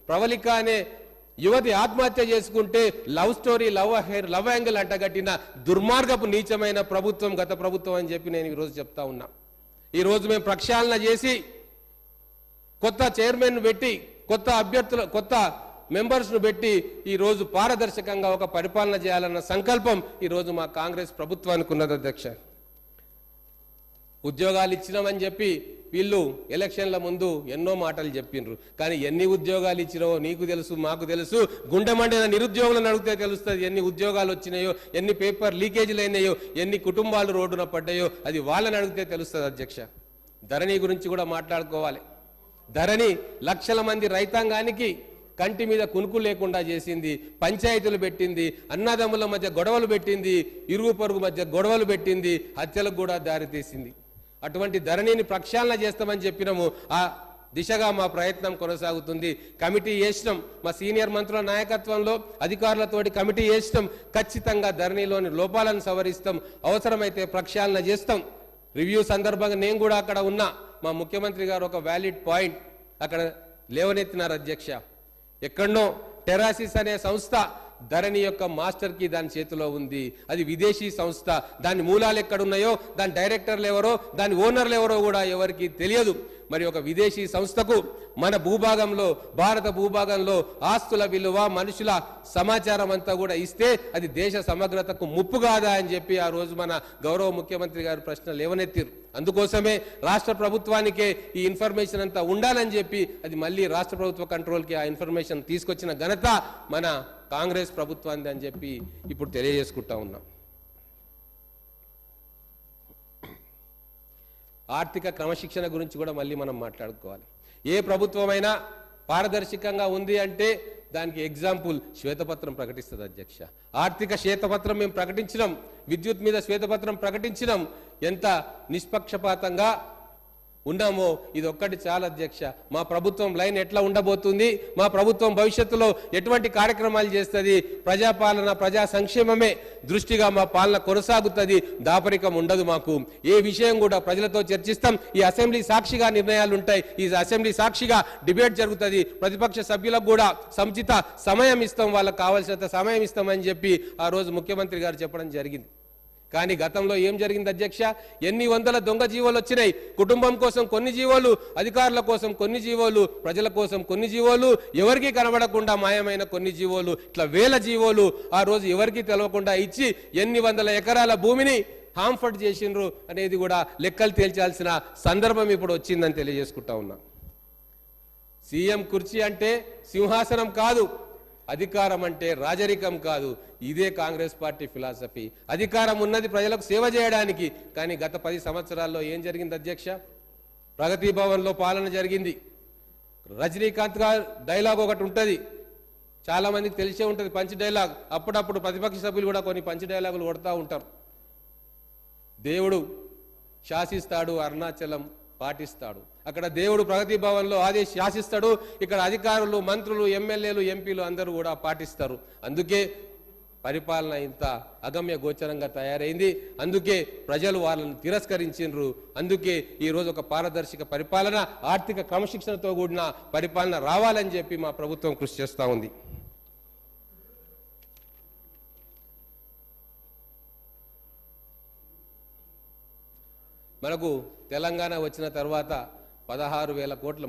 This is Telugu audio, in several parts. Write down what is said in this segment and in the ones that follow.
ప్రవళిక అనే యువతి ఆత్మహత్య చేసుకుంటే లవ్ స్టోరీ, లవ్ యాంగిల్ అంటగట్టిన దుర్మార్గపు నీచమైన ప్రభుత్వం గత ప్రభుత్వం అని చెప్పి నేను ఈరోజు చెప్తా ఉన్నా. ఈరోజు మేము ప్రక్షాళన చేసి కొత్త చైర్మన్ పెట్టి కొత్త మెంబర్స్ను పెట్టి ఈరోజు పారదర్శకంగా ఒక పరిపాలన చేయాలన్న సంకల్పం ఈరోజు మా కాంగ్రెస్ ప్రభుత్వానికి ఉన్నది అధ్యక్ష. ఉద్యోగాలు ఇచ్చినామని చెప్పి వీళ్ళు ఎలక్షన్ల ముందు ఎన్నో మాటలు చెప్పిండ్రు. కానీ ఎన్ని ఉద్యోగాలు ఇచ్చినో నీకు తెలుసు, మాకు తెలుసు. గుండె మండిన నిరుద్యోగులను అడిగితే తెలుస్తుంది ఎన్ని ఉద్యోగాలు వచ్చినాయో, ఎన్ని పేపర్ లీకేజీలు అయినాయో, ఎన్ని కుటుంబాలు రోడ్డున పడ్డాయో. అది వాళ్ళని అడిగితే తెలుస్తుంది అధ్యక్ష. ధరణి గురించి కూడా మాట్లాడుకోవాలి. ధరణి లక్షల మంది రైతాంగానికి కంటి మీద కునుకు లేకుండా చేసింది, పంచాయతీలు పెట్టింది, అన్నదమ్ముల మధ్య గొడవలు పెట్టింది, ఇరుగు పొరుగు మధ్య గొడవలు పెట్టింది, హత్యలకు కూడా దారితీసింది. అటువంటి ధరణిని ప్రక్షాళన చేస్తామని చెప్పినాము. ఆ దిశగా మా ప్రయత్నం కొనసాగుతుంది. కమిటీ చేసినాం, మా సీనియర్ మంత్రుల నాయకత్వంలో అధికారులతోటి కమిటీ చేసినాం. ఖచ్చితంగా ధరణిలోని లోపాలను సవరిస్తాం, అవసరమైతే ప్రక్షాళన చేస్తాం. రివ్యూ సందర్భంగా నేను కూడా అక్కడ ఉన్నా. మా ముఖ్యమంత్రి గారు ఒక వ్యాలిడ్ పాయింట్ అక్కడ లేవనెత్తినారు అధ్యక్ష. ఎక్కడనో టెరాసిస్ అనే సంస్థ ధరణి యొక్క మాస్టర్ కి దాని చేతిలో ఉంది. అది విదేశీ సంస్థ. దాని మూలాలు ఎక్కడున్నాయో, దాని డైరెక్టర్లు ఎవరో, దాని ఓనర్లు ఎవరో కూడా ఎవరికి తెలియదు. మరి ఒక విదేశీ సంస్థకు మన భూభాగంలో, భారత భూభాగంలో ఆస్తుల విలువ, మనుషుల సమాచారం అంతా కూడా ఇస్తే అది దేశ సమగ్రతకు ముప్పు కాదా అని చెప్పి ఆ రోజు మన గౌరవ ముఖ్యమంత్రి గారు ప్రశ్న లేవనెత్తిరు. అందుకోసమే రాష్ట్ర ప్రభుత్వానికే ఈ ఇన్ఫర్మేషన్ అంతా ఉండాలని చెప్పి అది మళ్ళీ రాష్ట్ర ప్రభుత్వ కంట్రోల్కి ఆ ఇన్ఫర్మేషన్ తీసుకొచ్చిన ఘనత మన కాంగ్రెస్ ప్రభుత్వాన్ని అని చెప్పి ఇప్పుడు తెలియజేసుకుంటా ఉన్నాం. ఆర్థిక క్రమశిక్షణ గురించి కూడా మళ్ళీ మనం మాట్లాడుకోవాలి. ఏ ప్రభుత్వమైనా పారదర్శకంగా ఉంది అంటే దానికి ఎగ్జాంపుల్ శ్వేతపత్రం ప్రకటిస్తుంది అధ్యక్ష. ఆర్థిక శ్వేతపత్రం మేము ప్రకటించినాం, విద్యుత్ మీద శ్వేతపత్రం ప్రకటించినాం. ఎంత నిష్పక్షపాతంగా ఉన్నామో ఇది ఒక్కటి చాలా అధ్యక్ష. మా ప్రభుత్వం లైన్ ఎట్లా ఉండబోతుంది, మా ప్రభుత్వం భవిష్యత్తులో ఎటువంటి కార్యక్రమాలు చేస్తుంది, ప్రజాపాలన, ప్రజా సంక్షేమమే దృష్టిగా మా పాలన కొనసాగుతుంది. దాపరికం ఉండదు మాకు. ఏ విషయం కూడా ప్రజలతో చర్చిస్తాం. ఈ అసెంబ్లీ సాక్షిగా నిర్ణయాలు ఉంటాయి. ఈ అసెంబ్లీ సాక్షిగా డిబేట్ జరుగుతుంది. ప్రతిపక్ష సభ్యులకు కూడా సముచిత సమయం ఇస్తాం, వాళ్ళకు కావాల్సినంత సమయం ఇస్తామని చెప్పి ఆ రోజు ముఖ్యమంత్రి గారు చెప్పడం జరిగింది. కానీ గతంలో ఏం జరిగింది అధ్యక్ష? ఎన్ని వందల దొంగ జీవోలు వచ్చినాయి. కుటుంబం కోసం కొన్ని జీవోలు, అధికారుల కోసం కొన్ని జీవోలు, ప్రజల కోసం కొన్ని జీవోలు, ఎవరికి కనబడకుండా మాయమైన కొన్ని జీవోలు, ఇట్లా వేల జీవోలు ఆ రోజు ఎవరికి తెలవకుండా ఇచ్చి ఎన్ని వందల ఎకరాల భూమిని హాంఫర్ట్ చేసిండ్రు అనేది కూడా లెక్కలు తేల్చాల్సిన సందర్భం ఇప్పుడు వచ్చిందని తెలియజేసుకుంటా ఉన్నా. సీఎం కుర్చీ అంటే సింహాసనం కాదు, అధికారం అంటే రాజరికం కాదు. ఇదే కాంగ్రెస్ పార్టీ ఫిలాసఫీ. అధికారం ఉన్నది ప్రజలకు సేవ చేయడానికి. కానీ గత 10 సంవత్సరాల్లో ఏం జరిగింది అధ్యక్ష? ప్రగతి భవన్లో పాలన జరిగింది. రజనీకాంత్ గారు డైలాగ్ ఒకటి ఉంటుంది, చాలా మందికి తెలిసే ఉంటుంది, పంచ్ డైలాగ్. అప్పుడప్పుడు ప్రతిపక్ష సభ్యులు కూడా కొన్ని పంచ్ డైలాగులు కొడతా ఉంటారు. దేవుడు శాసిస్తాడు, అరుణాచలం పాటిస్తాడు. అక్కడ దేవుడు ప్రగతి భవన్లో శాసిస్తాడు, ఇక్కడ అధికారులు, మంత్రులు, ఎమ్మెల్యేలు, ఎంపీలు అందరూ కూడా పాటిస్తారు. అందుకే పరిపాలన ఇంత అగమ్య గోచరంగా తయారైంది. అందుకే ప్రజలు వాళ్ళని తిరస్కరించిండ్రు. అందుకే ఈరోజు ఒక పారదర్శక పరిపాలన, ఆర్థిక క్రమశిక్షణతో కూడిన పరిపాలన రావాలని చెప్పి మా ప్రభుత్వం కృషి చేస్తూ ఉంది. మనకు తెలంగాణ వచ్చిన తర్వాత 16,000 కోట్ల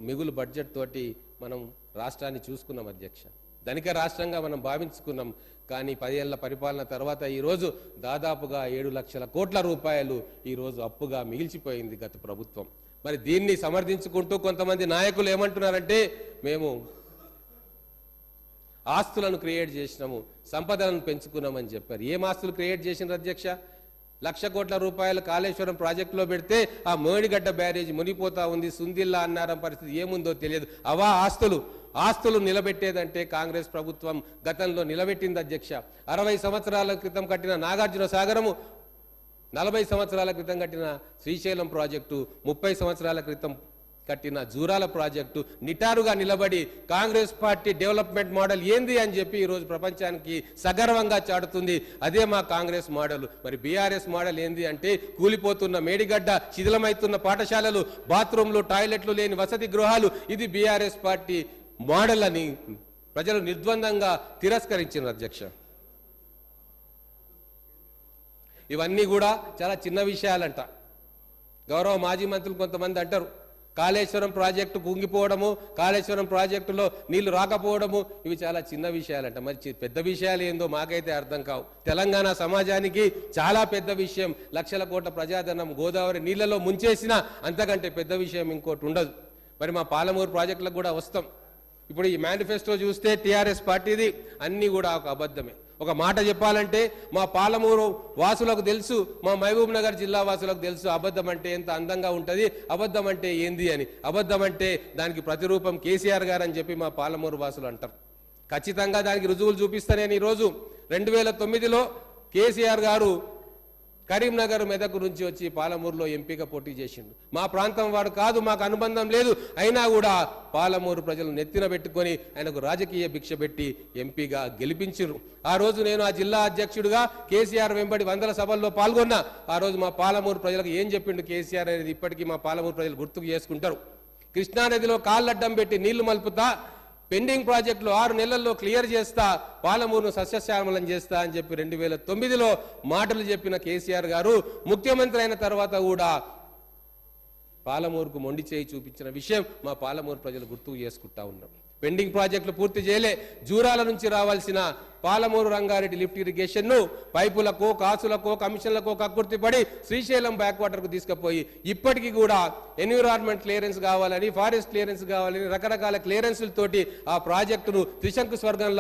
మిగులు బడ్జెట్ తోటి మనం రాష్ట్రాన్ని చూసుకున్నాం అధ్యక్ష. ధనిక రాష్ట్రంగా మనం భావించుకున్నాం. కానీ 10 ఏళ్ల పరిపాలన తర్వాత ఈరోజు దాదాపుగా 7 లక్షల కోట్ల రూపాయలు ఈరోజు అప్పుగా మిగిల్చిపోయింది గత ప్రభుత్వం. మరి దీన్ని సమర్థించుకుంటూ కొంతమంది నాయకులు ఏమంటున్నారంటే మేము ఆస్తులను క్రియేట్ చేసినాము, సంపదలను పెంచుకున్నామని చెప్పారు. ఏం ఆస్తులు క్రియేట్ చేసినారు అధ్యక్ష? 1,00,000 కోట్ల రూపాయలు కాళేశ్వరం ప్రాజెక్టులో పెడితే ఆ మేడిగడ్డ బ్యారేజ్ మునిపోతా ఉంది. సుందిల్లా అన్నారం పరిస్థితి ఏముందో తెలియదు. అవా ఆస్తులు నిలబెట్టేదంటే కాంగ్రెస్ ప్రభుత్వం గతంలో నిలబెట్టింది అధ్యక్ష. 60 సంవత్సరాల క్రితం కట్టిన నాగార్జున సాగరము, 40 సంవత్సరాల క్రితం కట్టిన శ్రీశైలం ప్రాజెక్టు, 30 సంవత్సరాల క్రితం కట్టిన జూరాల ప్రాజెక్టు నిటారుగా నిలబడి కాంగ్రెస్ పార్టీ డెవలప్మెంట్ మోడల్ ఏంది అని చెప్పి ఈరోజు ప్రపంచానికి సగర్వంగా చాటుతుంది. అదే మా కాంగ్రెస్ మోడల్. మరి బీఆర్ఎస్ మోడల్ ఏంది అంటే కూలిపోతున్న మేడిగడ్డ, శిథిలమవుతున్న పాఠశాలలు, బాత్రూంలు, టాయిలెట్లు లేని వసతి గృహాలు. ఇది బీఆర్ఎస్ పార్టీ మోడల్ అని ప్రజలు నిర్ద్వందంగా తిరస్కరించారు అధ్యక్ష. ఇవన్నీ కూడా చాలా చిన్న విషయాలంట. గౌరవ మాజీ మంత్రులు కొంతమంది అంటారు కాళేశ్వరం ప్రాజెక్టు కుంగిపోవడము, కాళేశ్వరం ప్రాజెక్టులో నీళ్లు రాకపోవడము ఇవి చాలా చిన్న విషయాలంట. మరి పెద్ద విషయాలు ఏందో మాకైతే అర్థం కావు. తెలంగాణ సమాజానికి చాలా పెద్ద విషయం. లక్షల కోట్ల ప్రజాధనం గోదావరి నీళ్లలో ముంచేసిన అంతకంటే పెద్ద విషయం ఇంకోటి ఉండదు. మరి మా పాలమూరు ప్రాజెక్టులకు కూడా వస్తాం. ఇప్పుడు ఈ మేనిఫెస్టో చూస్తే టీఆర్ఎస్ పార్టీది అన్నీ కూడా ఒక అబద్ధమే. ఒక మాట చెప్పాలంటే మా పాలమూరు వాసులకు తెలుసు, మా మహబూబ్ నగర్ జిల్లా వాసులకు తెలుసు అబద్ధం అంటే ఎంత అందంగా ఉంటుంది, అబద్ధం అంటే ఏంది అని. అబద్ధం అంటే దానికి ప్రతిరూపం కేసీఆర్ గారు అని చెప్పి మా పాలమూరు వాసులు అంటారు. ఖచ్చితంగా దానికి రుజువులు చూపిస్తాను. నేను ఈరోజు 2009లో కేసీఆర్ గారు కరీంనగర్ మెదక్ నుంచి వచ్చి పాలమూరులో ఎంపీగా పోటీ చేసిండు. మా ప్రాంతం వాడు కాదు, మాకు అనుబంధం లేదు, అయినా కూడా పాలమూరు ప్రజలు నెత్తిన పెట్టుకొని ఆయనకు రాజకీయ భిక్ష పెట్టి ఎంపీగా గెలిపించారు. ఆ రోజు నేను ఆ జిల్లా అధ్యక్షుడిగా కేసీఆర్ వెంబడి 100 సభల్లో పాల్గొన్నా. ఆ రోజు మా పాలమూరు ప్రజలకు ఏం చెప్పిండు కేసీఆర్ అనేది ఇప్పటికీ మా పాలమూరు ప్రజలు గుర్తుకు చేసుకుంటారు. కృష్ణానదిలో కాళ్ళడ్డం పెట్టి నీళ్లు మలుపుతా, పెండింగ్ ప్రాజెక్టులు 6 నెలల్లో క్లియర్ చేస్తా, పాలమూరును సస్యశ్యామలం చేస్తా అని చెప్పి 2009లో మాటలు చెప్పిన కేసీఆర్ గారు ముఖ్యమంత్రి అయిన తర్వాత కూడా పాలమూరుకు మొండి చేయి చూపించిన విషయం మా పాలమూరు ప్రజలు గుర్తుకు చేసుకుంటా ఉన్నారు. పెండింగ్ ప్రాజెక్టులు పూర్తి చేయలే. జూరాల నుంచి రావాల్సిన పాలమూరు రంగారెడ్డి లిఫ్ట్ ఇరిగేషన్ ను పైపులకో, కాసులకో, కమిషన్లకో కక్కుర్తిపడి శ్రీశైలం బ్యాక్ వాటర్ కు తీసుకుపోయి ఇప్పటికీ కూడా ఎన్విరాన్మెంట్ క్లియరెన్స్ కావాలని, ఫారెస్ట్ క్లియరెన్స్ కావాలని రకరకాల క్లియరెన్స్లతోటి ఆ ప్రాజెక్టును త్రిశంకు స్వర్గంలో